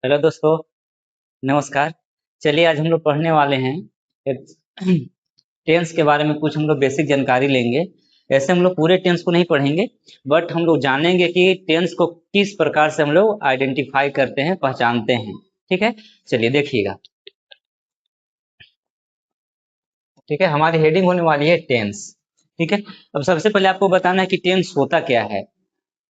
Hello दोस्तों, नमस्कार। चलिए आज हम लोग पढ़ने वाले हैं एक टेंस के बारे में कुछ हम लोग बेसिक जानकारी लेंगे। ऐसे हम लोग पूरे टेंस को नहीं पढ़ेंगे, बट हम लोग जानेंगे कि टेंस को किस प्रकार से हम लोग आइडेंटिफाई करते हैं, पहचानते हैं। ठीक है, चलिए देखिएगा। ठीक है, हमारी हेडिंग होने वाली है टेंस। ठीक है, अब सबसे पहले आपको बताना है कि टेंस होता क्या है।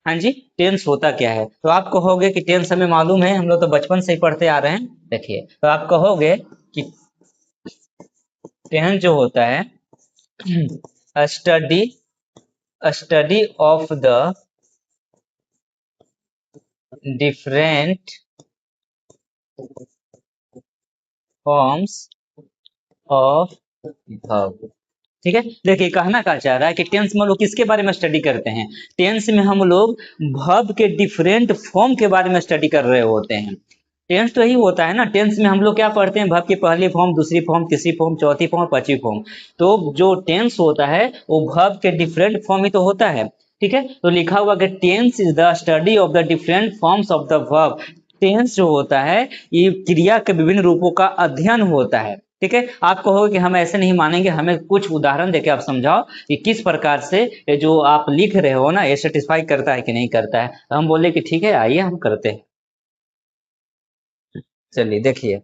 हाँ जी, टेंस होता क्या है? तो आप कहोगे कि टेंस हमें मालूम है, हम लोग तो बचपन से ही पढ़ते आ रहे हैं। देखिए, तो आप कहोगे कि टेंस जो होता है study study of the different forms of verb. ठीक है, देखिए कहना क्या चाह रहा है कि टेंस में हम लोग किसके बारे में स्टडी करते हैं। टेंस में हम लोग वर्ब के डिफरेंट फॉर्म के बारे में स्टडी कर रहे होते हैं। टेंस तो यही होता है ना, टेंस में हम लोग क्या पढ़ते हैं, वर्ब की पहली फॉर्म, दूसरी फॉर्म, तीसरी फॉर्म, चौथी फॉर्म, पांचवी फॉर्म। तो जो टेंस होता है वो वर्ब के डिफरेंट फॉर्म ही तो होता है। ठीक है, तो लिखा हुआ कि tense is the study of the different forms of the verb. Tense जो होता है ये क्रिया के विभिन्न रूपों का अध्ययन होता है। ठीक है, आप कहोगे कि हम ऐसे नहीं मानेंगे, हमें कुछ उदाहरण देके आप समझाओ कि किस प्रकार से ये जो आप लिख रहे हो ना, ये सेटिस्फाई करता है कि नहीं करता है। तो हम बोले कि ठीक है, आइए हम करते हैं। चलिए देखिए।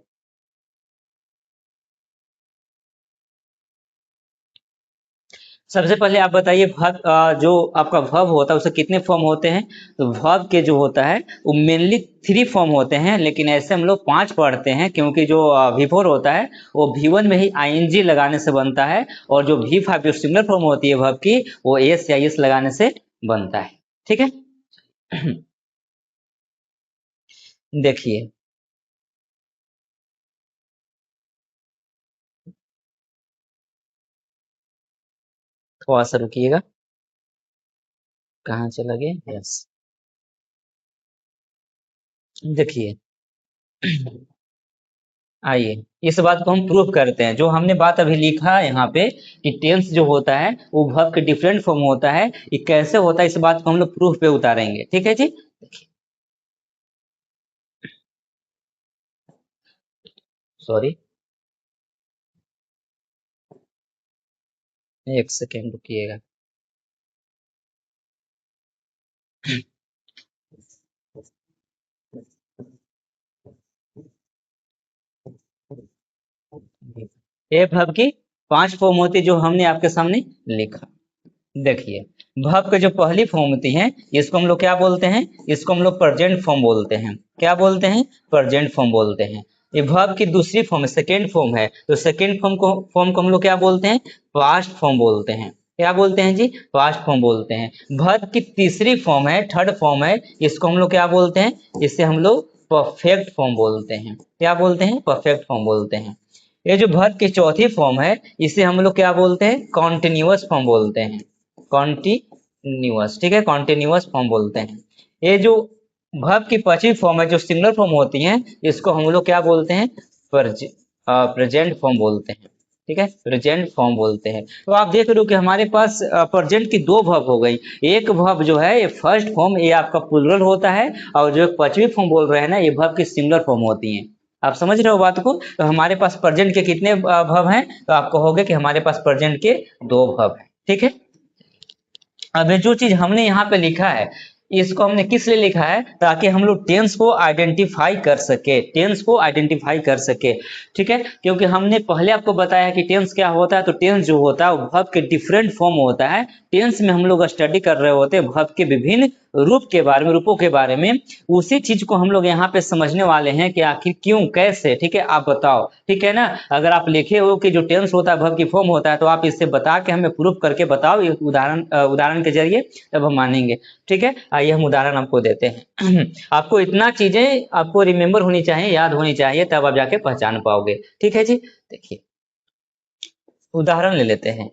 सबसे पहले आप बताइए, जो आपका वर्ब होता है उसके कितने फॉर्म होते हैं। तो वर्ब के जो होता है वो मेनली थ्री फॉर्म होते हैं, लेकिन ऐसे हम लोग पांच पढ़ते हैं, क्योंकि जो V4 होता है वो V1 में ही ING लगाने से बनता है, और जो V5 जो सिंगुलर फॉर्म होती है वर्ब की, वो एस या एस लगाने से बनता है। ठीक है, देखिए थोड़ा सा रुकिएगा। कहाँ चला गया? यस, देखिए। आइए इस बात को हम प्रूफ करते हैं, जो हमने बात अभी लिखा है यहाँ पे कि टेंस जो होता है वो वर्ब के डिफरेंट फॉर्म होता है, ये कैसे होता है इस बात को हम लोग प्रूफ पे उतारेंगे। ठीक है जी, सॉरी, एक सेकेंड रुकिएगा। ये वर्ब की पांच फॉर्म होती है जो हमने आपके सामने लिखा। देखिए, वर्ब के जो पहली फॉर्म होती है इसको हम लोग क्या बोलते हैं, इसको हम लोग प्रेजेंट फॉर्म बोलते हैं। क्या बोलते हैं? प्रेजेंट फॉर्म बोलते हैं। ये वर्ब की दूसरी फॉर्म सेकेंड फॉर्म है, तो सेकेंड फॉर्म को हम लोग क्या बोलते हैं? पास्ट फॉर्म बोलते हैं। क्या बोलते हैं जी? पास्ट फॉर्म बोलते हैं। वर्ब की तीसरी फॉर्म है, थर्ड फॉर्म है, इसको हम लोग क्या बोलते हैं? इसे हम लोग परफेक्ट फॉर्म बोलते हैं। क्या बोलते हैं? परफेक्ट फॉर्म बोलते हैं। ये जो वर्ब की चौथी फॉर्म है इसे हम लोग क्या बोलते हैं? कॉन्टिन्यूअस फॉर्म बोलते हैं। कॉन्टिन्यूअस, ठीक है, कॉन्टिन्यूअस फॉर्म बोलते हैं। ये जो वर्ब की पांचवी फॉर्म है जो सिंगुलर फॉर्म होती है, इसको हम लोग क्या बोलते हैं? प्रेजेंट फॉर्म बोलते हैं। ठीक है, प्रेजेंट फॉर्म बोलते हैं। तो आप देख रहे हो कि हमारे पास प्रेजेंट की दो वर्ब हो गई। एक वर्ब जो है ये फर्स्ट फॉर्म, ये आपका प्लूरल होता है, और जो पांचवी फॉर्म बोल रहे हैं ना, ये वर्ब की सिंगुलर फॉर्म होती है। आप समझ रहे हो बात को? तो हमारे पास प्रेजेंट के कितने वर्ब हैं? तो आप कहोगे कि हमारे पास प्रेजेंट के दो वर्ब हैं। ठीक है, अब ये जो चीज हमने यहाँ पे लिखा है, इसको हमने किस लिए लिखा है? ताकि हम लोग टेंस को आइडेंटिफाई कर सके, टेंस को आइडेंटिफाई कर सके। ठीक है, क्योंकि हमने पहले आपको बताया कि टेंस क्या होता है। तो टेंस जो होता है वो वर्ब के डिफरेंट फॉर्म होता है। टेंस में हम लोग स्टडी कर रहे होते हैं वर्ब के विभिन्न रूप के बारे में, रूपों के बारे में। उसी चीज को हम लोग यहाँ पे समझने वाले हैं कि आखिर क्यों, कैसे। ठीक है, आप बताओ। ठीक है ना, अगर आप लिखे हो कि जो टेंस होता है वर्ब की फॉर्म होता है, तो आप इससे बता के हमें प्रूफ करके बताओ, ये उदाहरण के जरिए, तब हम मानेंगे। ठीक है, आइए हम उदाहरण आपको देते हैं। आपको इतना चीजें आपको रिमेम्बर होनी चाहिए, याद होनी चाहिए, तब आप जाके पहचान पाओगे। ठीक है जी, देखिए उदाहरण ले लेते हैं।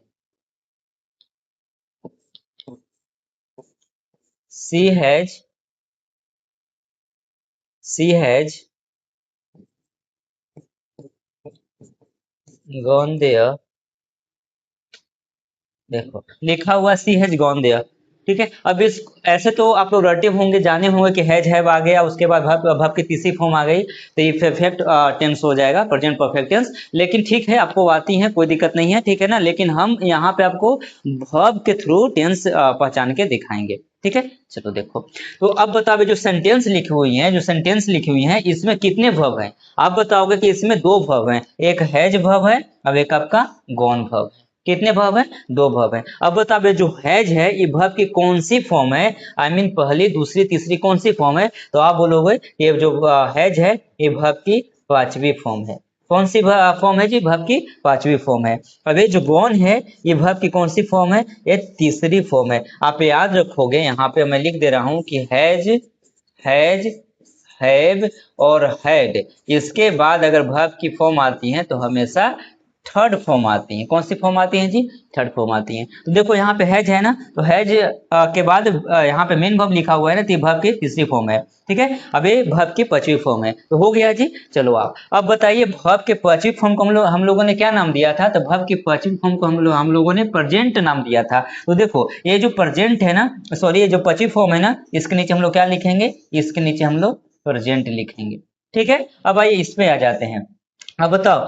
She has she has gone there. देखो लिखा हुआ सी हैज गॉन देयर, ठीक है। अब इस ऐसे तो आप लोग रटे होंगे, जाने होंगे कि हैज हैव आ गया, उसके बाद वर्ब की तीसरी फॉर्म आ गई तो ये परफेक्ट टेंस हो जाएगा, प्रेजेंट परफेक्ट टेंस। लेकिन ठीक है, आपको आती है, कोई दिक्कत नहीं है, ठीक है ना। लेकिन हम यहाँ पे आपको वर्ब के थ्रू टेंस पहचान के दिखाएंगे, ठीक है। चलो देखो, तो अब बताओगे जो सेंटेंस लिखी हुई है, जो सेंटेंस लिखी हुई है इसमें कितने वर्ब हैं। आप बताओगे कि इसमें दो वर्ब हैं, एक हैज वर्ब है, अब एक आपका गॉन वर्ब है। कितने वर्ब है, दो वर्ब है। अब बताओ जो हैज है ये वर्ब की कौन सी फॉर्म है, आई मीन पहली दूसरी तीसरी कौन सी फॉर्म है। तो आप बोलोगे ये जो हैज है ये वर्ब की पांचवी फॉर्म है। कौन सी फॉर्म है जी, वर्ब की पांचवी फॉर्म है। अब ये जो गॉन है ये वर्ब की कौन सी फॉर्म है, ये तीसरी फॉर्म है। आप याद रखोगे, यहाँ पे मैं लिख दे रहा हूं कि हैज, हैज, हैव और हैड, इसके बाद अगर वर्ब की फॉर्म आती है तो हमेशा थर्ड फॉर्म आती है। कौन सी फॉर्म आती है जी, थर्ड फॉर्म आती है। तो देखो यहाँ पे हैज है ना, तो हैज के बाद यहाँ पे मेन वर्ब लिखा हुआ है ना, तो वर्ब की तीसरी फॉर्म है, ठीक है। अब ये वर्ब की पांचवी फॉर्म है, तो हो गया जी। चलो आप अब बताइए वर्ब के पांचवी फॉर्म को हम लोगों ने क्या नाम दिया था, तो वर्ब की पांचवी फॉर्म को हम लोगों ने प्रेजेंट नाम दिया था। तो देखो ये जो प्रेजेंट है ना, सॉरी ये जो पांचवी फॉर्म है ना, इसके नीचे हम लोग क्या लिखेंगे, इसके नीचे हम लोग प्रेजेंट लिखेंगे, ठीक है। अब आइए इस पे आ जाते हैं। अब बताओ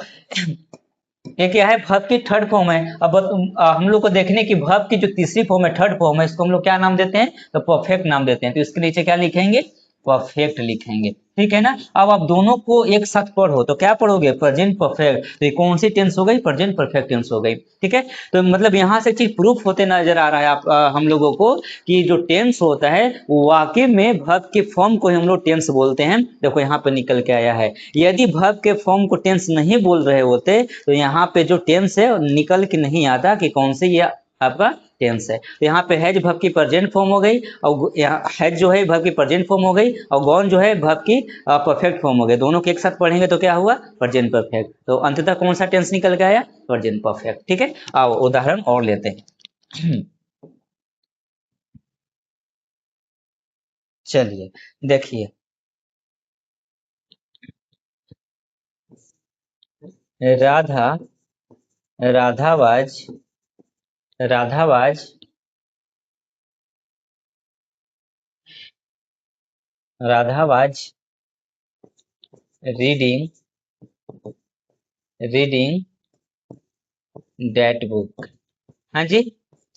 ये क्या है, वर्ब की थर्ड फॉर्म है। अब हम लोग को देखने की वर्ब की जो तीसरी फॉर्म है, थर्ड फॉर्म है, इसको हम लोग क्या नाम देते हैं, तो परफेक्ट नाम देते हैं। तो इसके नीचे क्या लिखेंगे, परफेक्ट लिखेंगे, ठीक है ना। अब आप दोनों को एक साथ पढ़ो तो क्या पढ़ोगे, प्रेजेंट परफेक्ट। तो ये कौन सी टेंस हो गई, प्रेजेंट परफेक्ट टेंस हो गई, ठीक है। तो मतलब यहाँ से चीज प्रूफ होते नजर आ रहा है आप हम लोगों को कि जो टेंस होता है वो वाकई में वर्ब के फॉर्म को हम लोग टेंस बोलते हैं। देखो यहाँ पे निकल के आया है, यदि वर्ब के फॉर्म को टेंस नहीं बोल रहे होते तो यहाँ पे जो टेंस है निकल के नहीं आता कि कौन से ये आपका टेंस है। तो यहाँ पे हैज वर्ब की प्रेजेंट फॉर्म हो गई, और यहाँ हैज जो है वर्ब की प्रेजेंट फॉर्म हो गई, और गॉन जो है वर्ब की परफेक्ट फॉर्म हो गई। दोनों के एक साथ पढ़ेंगे तो क्या हुआ, प्रेजेंट परफेक्ट। तो अंततः कौन सा टेंस निकल के आया, प्रेजेंट परफेक्ट, ठीक है। आओ उदाहरण और लेते हैं। चलिए देखिए, Radha, Radha was, Radha was, Radha was reading, reading that book. हाँ जी,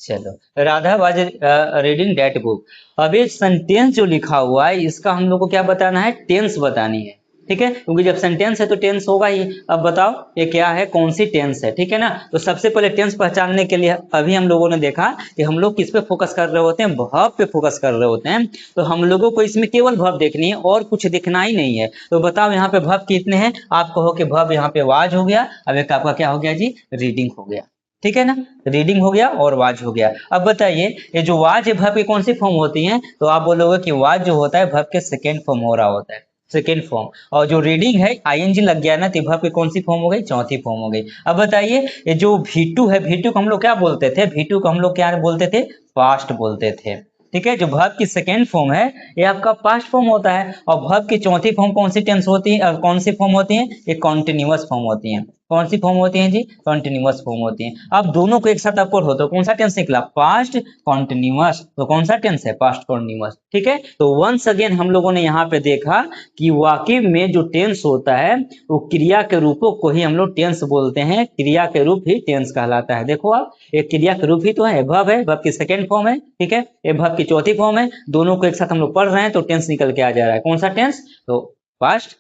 चलो Radha was reading that book. अब ये सेंटेंस जो लिखा हुआ है इसका हम लोग को क्या बताना है, टेंस बतानी है, ठीक है। क्योंकि जब सेंटेंस है तो टेंस होगा ही। अब बताओ ये क्या है, कौन सी टेंस है, ठीक है ना। तो सबसे पहले टेंस पहचानने के लिए अभी हम लोगों ने देखा कि हम लोग किस पे फोकस कर रहे होते हैं, वर्ब पे फोकस कर रहे होते हैं। तो हम लोगों को इसमें केवल वर्ब देखनी है और कुछ दिखना ही नहीं है। तो बताओ यहाँ पे वर्ब कितने हैं, आप कहो कि वर्ब यहाँ पे वाज हो गया, अब एक आपका क्या हो गया जी, रीडिंग हो गया, ठीक है ना। रीडिंग हो गया और वाज हो गया। अब बताइए ये जो वाज है वर्ब की कौन सी फॉर्म होती है, तो आप बोलोगे कि वाज जो होता है वर्ब के सेकेंड फॉर्म हो रहा होता है, सेकेंड फॉर्म। और जो रीडिंग है आईएनजी लग गया ना, तो वर्ब की कौन सी फॉर्म हो गई, चौथी फॉर्म हो गई। अब बताइए ये जो V2 है, V2 को हम लोग क्या बोलते थे, V2 को हम लोग क्या बोलते थे, पास्ट बोलते थे, ठीक है। जो वर्ब की सेकेंड फॉर्म है ये आपका पास्ट फॉर्म होता है, और वर्ब की चौथी फॉर्म कौन सी टेंस होती है, कौन सी फॉर्म होती है, ये कॉन्टिन्यूअस फॉर्म होती है। कौन सी फॉर्म होती है जी, कॉन्टिन्यूअस फॉर्म होती है। अब दोनों को एक साथ आप पढ़ो तो कौन सा टेंस निकला, पास्ट कॉन्टिन्यूअस। तो कौन सा टेंस है, पास्ट कॉन्टिन्यूअस, ठीक है। तो वंस अगेन हम लोगों ने यहाँ पे देखा कि वाकई में जो टेंस होता है वो क्रिया के रूपों को ही हम लोग टेंस बोलते हैं, क्रिया के रूप ही टेंस कहलाता है। देखो आप, एक क्रिया के रूप ही तो है, वर्ब की सेकेंड फॉर्म है, ठीक है। ये वर्ब की चौथी फॉर्म है, दोनों को एक साथ हम लोग पढ़ रहे हैं तो टेंस निकल के आ जा रहा है। कौन सा टेंस, तो पास्ट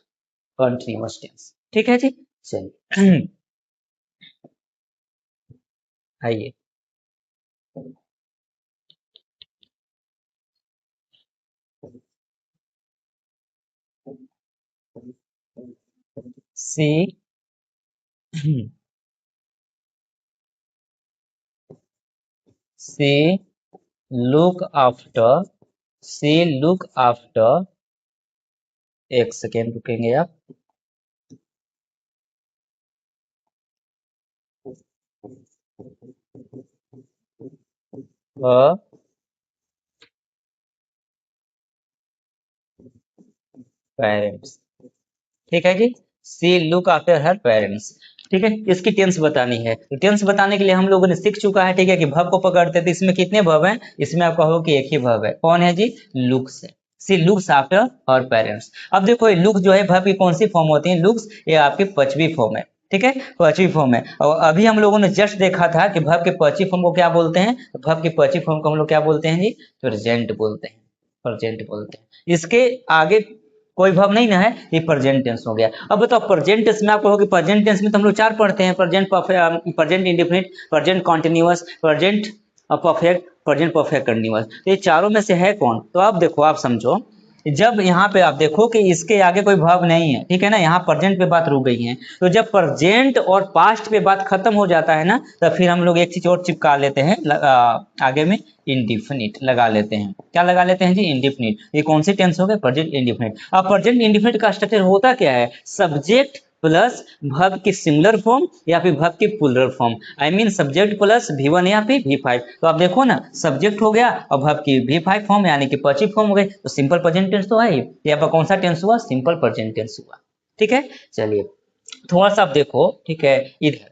कंटिन्यूअस टेंस, ठीक है जी। चलिए आइए, सी see look after, see look after, एक सेकेंड रुकेंगे आप, पेरेंट्स, ठीक है जी। See look after her parents. ठीक है, इसकी टेंस बतानी है। तो टेंस बताने के लिए हम लोगों ने सीख चुका है, ठीक है, कि वर्ब को पकड़ते थे। इसमें कितने वर्ब हैं? इसमें आप कहो कि एक ही वर्ब है। कौन है जी? लुक्स है। सी लुक्स आफ्टर हर पेरेंट्स। अब देखो ये लुक्स जो है वर्ब की कौन सी फॉर्म होती है? लुक्स ये आपकी पांचवी फॉर्म है, ठीक है, पांचवी फॉर्म है। और अभी हम लोगों ने जस्ट देखा था कि वर्ब के पांचवी फॉर्म को क्या बोलते हैं? वर्ब की पांचवी फॉर्म को हम लोग क्या बोलते हैं जी? प्रेजेंट बोलते हैं, प्रेजेंट बोलते हैं। इसके आगे कोई वर्ब नहीं ना है, ये प्रेजेंट टेंस हो गया। अब बताओ प्रेजेंट टेंस में आप कहोगे प्रेजेंट टेंस में तो हम लोग चार पढ़ते हैं, present perfect, present indefinite, present continuous, present perfect, present perfect continuous. तो ये चारों में से है कौन? तो आप देखो, आप समझो, जब यहाँ पे आप देखो कि इसके आगे कोई वर्ब नहीं है, ठीक है ना, यहाँ प्रेजेंट पे बात रुक गई है। तो जब प्रेजेंट और पास्ट पे बात खत्म हो जाता है ना, तो फिर हम लोग एक चीज और चिपका लेते हैं आगे में, इंडिफिनिट लगा लेते हैं। क्या लगा लेते हैं जी? इंडिफिनिट। ये कौन सी टेंस हो गए? Present indefinite. अब प्रेजेंट इंडिफिनिट का स्ट्रक्चर होता क्या है? सब्जेक्ट प्लस वर्ब की सिंगुलर फॉर्म या फिर वर्ब की plural form. I mean subject plus V1 या फिर V5। तो आप देखो ना, सब्जेक्ट हो गया और वर्ब की V5 फॉर्म यानी कि पांचवी फॉर्म हो गई, तो सिंपल प्रेजेंट टेंस तो है ही। यहाँ पर कौन सा टेंस हुआ? सिंपल प्रेजेंट टेंस हुआ। ठीक है, चलिए थोड़ा सा आप देखो, ठीक है, इधर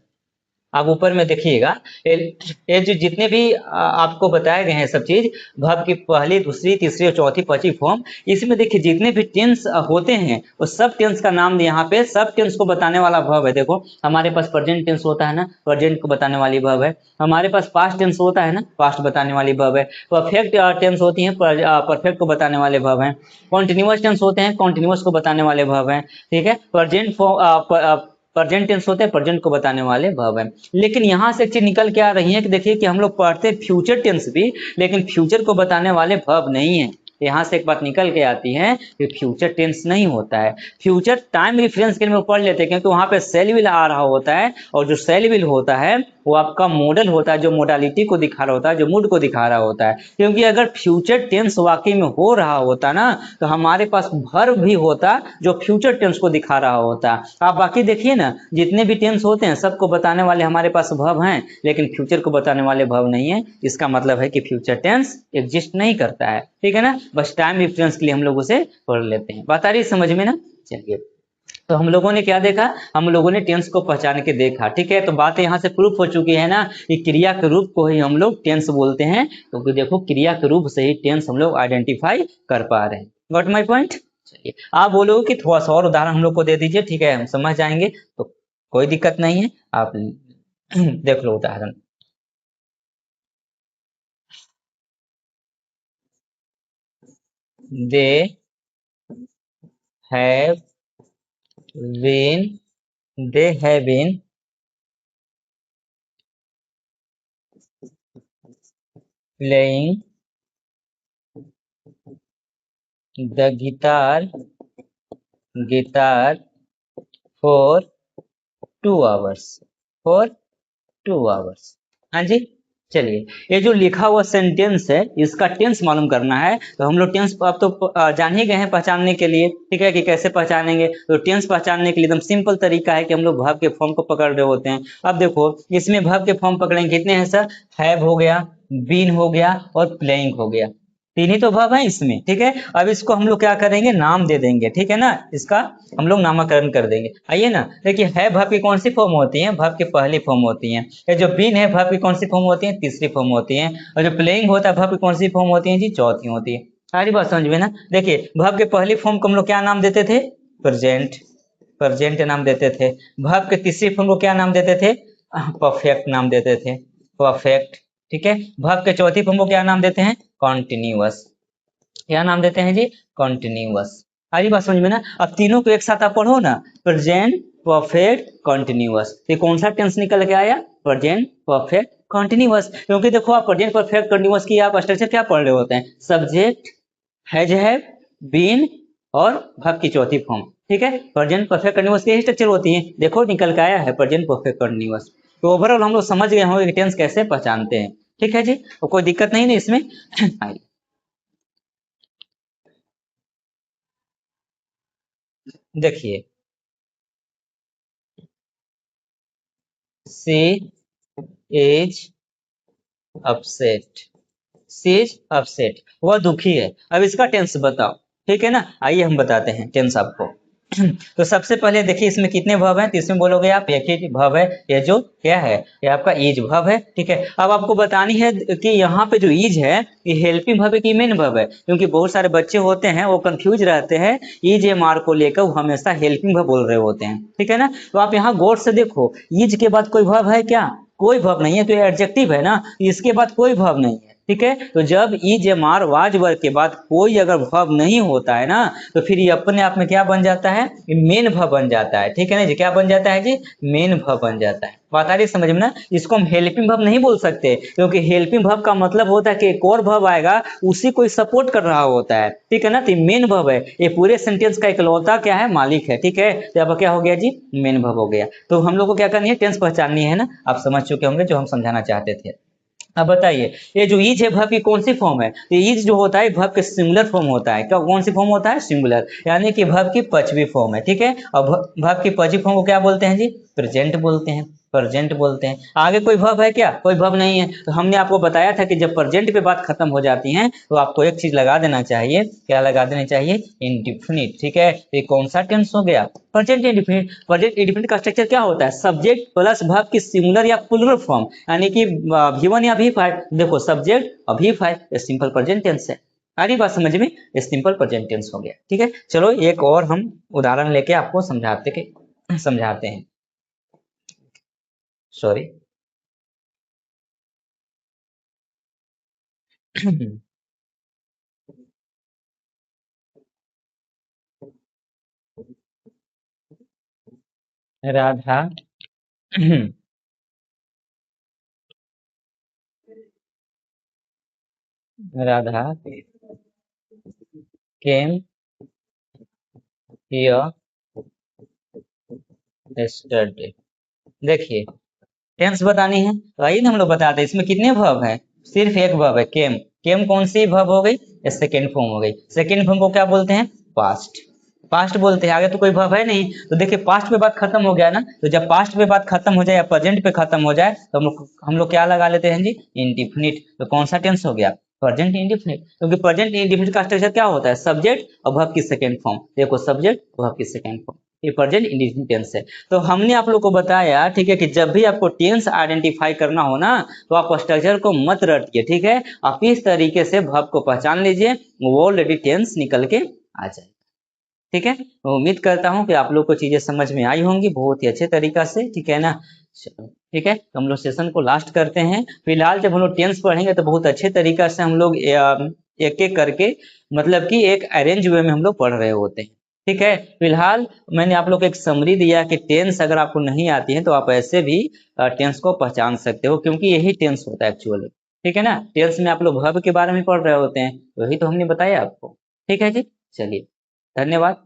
आप ऊपर में देखिएगा, ये जो जितने भी आपको बताए गए हैं सब चीज, वर्ब की पहली, दूसरी, तीसरी और चौथी, पांचवी फॉर्म, इसमें देखिए जितने भी टेंस होते हैं वो सब टेंस का नाम यहाँ पे, सब टेंस को बताने वाला वर्ब है। देखो हमारे पास प्रेजेंट टेंस होता है ना, प्रेजेंट को बताने वाली वर्ब है। हमारे पास पास्ट टेंस होता है ना, पास्ट बताने वाली वर्ब है। परफेक्ट टेंस होती है, परफेक्ट को बताने वाले वर्ब हैं। कॉन्टिन्यूअस टेंस होते हैं, कॉन्टिन्यूअस को बताने वाले वर्ब हैं। ठीक है, प्रेजेंट टेंस होते हैं, प्रेजेंट को बताने वाले वर्ब हैं। लेकिन यहाँ से एक चीज निकल के आ रही है कि देखिए कि हम लोग पढ़ते फ्यूचर टेंस भी, लेकिन फ्यूचर को बताने वाले वर्ब नहीं है। यहाँ से एक बात निकल के आती है कि फ्यूचर टेंस नहीं होता है। फ्यूचर टाइम रिफरेंस के लिए पढ़ लेते हैं, क्योंकि वहां पे सेल विल आ रहा होता है, और जो सेल विल होता है वो आपका मॉडल होता है, जो मोडालिटी को दिखा रहा होता है, जो मूड को दिखा रहा होता है। क्योंकि अगर फ्यूचर टेंस वाकई में हो रहा होता ना, तो हमारे पास वर्ब भी होता जो फ्यूचर टेंस को दिखा रहा होता। आप बाकी देखिए ना, जितने भी टेंस होते हैं सबको बताने वाले हमारे पास वर्ब हैं, लेकिन फ्यूचर को बताने वाले वर्ब नहीं है। इसका मतलब है कि फ्यूचर टेंस एग्जिस्ट नहीं करता है। ठीक है ना, बस टाइम रेफरेंस के लिए हम लोग उसे पढ़ लेते हैं। बात आ रही है समझ में ना? चलिए, तो हम लोगों ने क्या देखा? हम लोगों ने टेंस को पहचान के देखा। ठीक है, तो बात यहाँ से प्रूफ हो चुकी है ना कि क्रिया के रूप को ही हम लोग टेंस बोलते हैं, क्योंकि देखो क्रिया के रूप से ही टेंस हम लोग आइडेंटिफाई कर पा रहे हैं। Got my point? चलिए, आप बोलोगे कि थोड़ा सा और उदाहरण हम लोग को दे दीजिए, ठीक है, हम समझ जाएंगे, तो कोई दिक्कत नहीं है, आप देख लो उदाहरण। They have been, they have been playing the guitar for 2 hours, for 2 hours. हाँ जी, चलिए, ये जो लिखा हुआ सेंटेंस है इसका टेंस मालूम करना है। तो हम लोग टेंस अब तो जान ही गए हैं पहचानने के लिए, ठीक है, कि कैसे पहचानेंगे। तो टेंस पहचानने के लिए एकदम सिंपल तरीका है कि हम लोग वर्ब के फॉर्म को पकड़ रहे होते हैं। अब देखो इसमें वर्ब के फॉर्म पकड़ेंगे, कितने हैं सर? हैव हो गया, बीन हो गया और प्लेइंग हो गया। तीन ही तो वर्ब है इसमें। ठीक है, अब इसको हम लोग क्या करेंगे? नाम दे देंगे, ठीक है ना, इसका हम लोग नामकरण कर देंगे। आइए ना, देखिए है वर्ब की कौन सी फॉर्म होती है? वर्ब की पहली फॉर्म होती है। ये जो बीन है वर्ब की कौन सी फॉर्म होती है? तीसरी फॉर्म होती है। और जो प्लेइंग होता है वर्ब की कौन सी फॉर्म होती है जी? चौथी होती है। सारी बात समझ में ना? देखिए वर्ब के पहली फॉर्म को हम लोग क्या नाम देते थे? प्रेजेंट, प्रेजेंट नाम देते थे। वर्ब के तीसरी फॉर्म को क्या नाम देते थे? परफेक्ट नाम देते थे, परफेक्ट। ठीक है, वर्ब के चौथी फॉर्म को क्या नाम देते हैं? कॉन्टिन्यूअस। क्या नाम देते हैं जी? कॉन्टिन्यूअस। सारी बात समझ में ना? अब तीनों को एक साथ आप पढ़ो ना, प्रेजेंट परफेक्ट कॉन्टिन्यूअस। ये कौन सा टेंस निकल के आया? Present perfect continuous. क्योंकि देखो आप प्रेजेंट परफेक्ट कॉन्टिन्यूअस की आप स्ट्रक्चर क्या पढ़ रहे होते हैं? सब्जेक्ट, हैव बीन और वर्ब की चौथी फॉर्म। ठीक है, प्रेजेंट परफेक्ट कंटीन्यूअस की स्ट्रक्चर होती है। देखो निकल के आया है प्रेजेंट परफेक्ट कंटीन्यूअस। तो ओवरऑल हम लोग समझ गए होंगे कि टेंस कैसे पहचानते हैं। ठीक है जी, तो कोई दिक्कत नहीं ना इसमें? देखिए, she is upset, she is upset, वह दुखी है। अब इसका टेंस बताओ। ठीक है ना, आइए हम बताते हैं टेंस आपको। तो सबसे पहले देखिए इसमें कितने वर्ब हैं, तो इसमें बोलोगे आप एक ही वर्ब है, ये जो क्या है, ये आपका इज वर्ब है, ठीक है। अब आपको बतानी है कि यहाँ पे जो इज है ये हेल्पिंग वर्ब है कि मेन वर्ब है, क्योंकि बहुत सारे बच्चे होते हैं वो कंफ्यूज रहते हैं, इज एम आर को लेकर वो हमेशा हेल्पिंग वर्ब बोल रहे होते हैं, ठीक है ना। तो आप यहाँ गौर से देखो, इज के बाद कोई वर्ब है क्या, कोई वर्ब नहीं है, तो ये एडजेक्टिव है ना, इसके बाद कोई वर्ब नहीं है, ठीक है। तो जब is am are was verb के बाद कोई अगर वर्ब नहीं होता है ना, तो फिर ये अपने आप में क्या बन जाता है, मेन वर्ब बन जाता है, ठीक है ना जी, क्या बन जाता है जी, मेन वर्ब बन जाता है। बात आ रही समझ में ना, इसको हम हेल्पिंग वर्ब नहीं बोल सकते, क्योंकि हेल्पिंग वर्ब का मतलब होता है कि एक और वर्ब आएगा उसी को सपोर्ट कर रहा होता है, ठीक है ना। तो मेन वर्ब है, ये पूरे सेंटेंस का इकलौता क्या है, मालिक है, ठीक है। तो अब क्या हो गया जी, मेन वर्ब हो गया। तो हम लोग को क्या करनी है, टेंस पहचाननी है ना, आप समझ चुके होंगे जो हम समझाना चाहते थे। अब बताइए, ये जो इज है वर्ब की कौन सी फॉर्म है, तो इज जो होता है वर्ब के सिंगुलर फॉर्म होता है, क्या कौन सी फॉर्म होता है, सिंगुलर, यानी कि वर्ब की पांचवी फॉर्म है, ठीक है। और वर्ब की पांचवी फॉर्म को क्या बोलते हैं जी, प्रेजेंट बोलते हैं, प्रेजेंट बोलते हैं। आगे कोई वर्ब है क्या, कोई वर्ब नहीं है। तो हमने आपको बताया था कि जब प्रेजेंट पे बात खत्म हो जाती है तो आपको एक चीज लगा देना चाहिए, क्या लगा देना चाहिए, इंडिफिनिट, ठीक है। तो ये कौन सा टेंस हो गया, प्रेजेंट इंडिफिनिट। प्रेजेंट इंडिफिनिट का स्ट्रक्चर क्या होता है, सब्जेक्ट प्लस वर्ब की सिंगुलर या प्लूरल फॉर्म, यानी कि V1 या V5। देखो सब्जेक्ट और V5, ये सिंपल प्रेजेंट टेंस है। आ रही बात समझ में, ये सिंपल प्रेजेंट टेंस हो गया, ठीक है। चलो एक और हम उदाहरण लेके आपको समझाते हैं, sorry. Radha Radha came here yesterday. देखिए टेंस बतानी है तो आइए ना हम लोग बताते हैं, इसमें कितने वर्ब है, सिर्फ एक वर्ब है, केम। केम कौन सी वर्ब हो गई, सेकेंड फॉर्म हो गई। सेकेंड फॉर्म को क्या बोलते हैं, पास्ट, पास्ट बोलते हैं। आगे तो कोई वर्ब है नहीं, तो देखिए पास्ट पे बात खत्म हो गया ना, तो जब पास्ट पे बात खत्म हो जाए या प्रेजेंट पे खत्म हो जाए तो हम लोग क्या लगा लेते हैं जी, इंडिफिनिट। तो कौन सा टेंस हो गया, प्रेजेंट इंडिफिनिट, क्योंकि प्रेजेंट इंडिफिनिट का स्ट्रक्चर क्या होता है, सब्जेक्ट और वर्ब की सेकेंड फॉर्म। देखो सब्जेक्ट वर्ब की सेकेंड फॉर्म, ये प्रेजेंट इंडिफिनिट टेंस है। तो हमने आप लोग को बताया, ठीक है, कि जब भी आपको टेंस आइडेंटिफाई करना हो ना, तो आप स्ट्रक्चर को मत रटिए, ठीक है। आप इस तरीके से वर्ब को पहचान लीजिए, वो ऑलरेडी टेंस निकल के आ जाए, ठीक है। तो उम्मीद करता हूँ कि आप लोग को चीजें समझ में आई होंगी बहुत ही अच्छे तरीका से, ठीक है ना। चलो ठीक है, तो हम लोग सेशन को लास्ट करते हैं। फिलहाल जब हम लोग टेंस पढ़ेंगे तो बहुत अच्छे तरीका से हम लोग एक एक करके, मतलब कि एक अरेंज वे में हम लोग पढ़ रहे होते हैं, ठीक है। फिलहाल मैंने आप लोग को एक समरी दिया कि टेंस अगर आपको नहीं आती है तो आप ऐसे भी टेंस को पहचान सकते हो, क्योंकि यही टेंस होता है एक्चुअली, ठीक है ना। टेंस में आप लोग वर्ब के बारे में पढ़ रहे होते हैं, वही तो हमने बताया आपको, ठीक है जी। चलिए, धन्यवाद।